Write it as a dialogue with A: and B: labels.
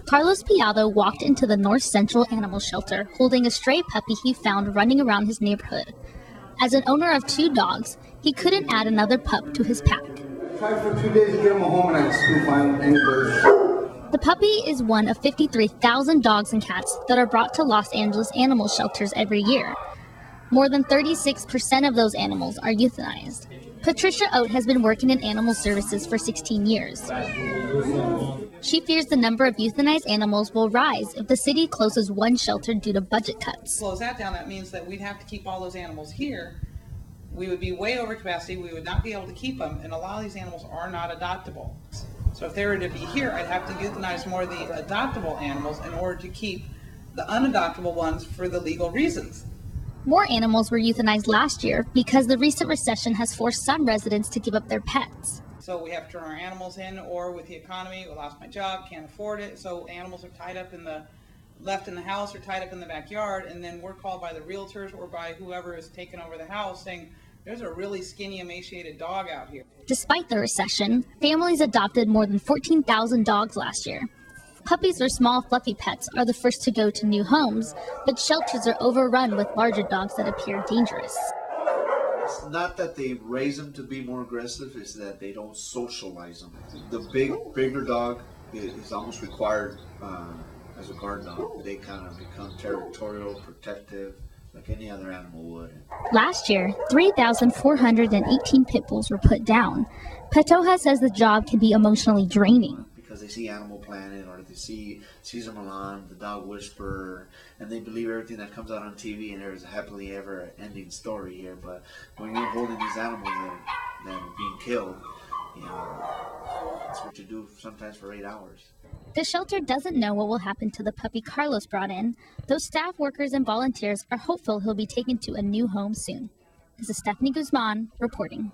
A: Carlos Piado walked into the North Central Animal Shelter holding a stray puppy he found running around his neighborhood. As an owner of 2 dogs, he couldn't add another pup to his pack.
B: Tried for 2 days to get him a home and I still find anybody.
A: The puppy is one of 53,000 dogs and cats that are brought to Los Angeles animal shelters every year. More than 36% of those animals are euthanized. Patricia Oat has been working in animal services for 16 years. She fears the number of euthanized animals will rise if the city closes one shelter due to budget cuts.
C: Close that down, that means that we'd have to keep all those animals here. We would be way over capacity, we would not be able to keep them, and a lot of these animals are not adoptable. So if they were to be here, I'd have to euthanize more of the adoptable animals in order to keep the unadoptable ones for the legal reasons.
A: More animals were euthanized last year because the recent recession has forced some residents to give up their pets.
C: So we have to turn our animals in, or with the economy, I lost my job, can't afford it, so animals are tied up left in the house or tied up in the backyard, and then we're called by the realtors or by whoever is taking over the house saying, there's a really skinny, emaciated dog out here.
A: Despite the recession, families adopted more than 14,000 dogs last year. Puppies or small fluffy pets are the first to go to new homes, but shelters are overrun with larger dogs that appear dangerous.
D: It's not that they raise them to be more aggressive, it's that they don't socialize them. The bigger dog is almost required as a guard dog. They kind of become territorial, protective, like any other animal would.
A: Last year, 3,418 pit bulls were put down. Petoja says the job can be emotionally draining.
D: Because they see Animal Planet or they see Cesar Millan, the dog whisperer, and they believe everything that comes out on TV and there's a happily ever ending story here. But when you're holding these animals that are being killed, that's what you do sometimes for 8 hours.
A: The shelter doesn't know what will happen to the puppy Carlos brought in, though staff workers and volunteers are hopeful he'll be taken to a new home soon. This is Stephanie Guzman reporting.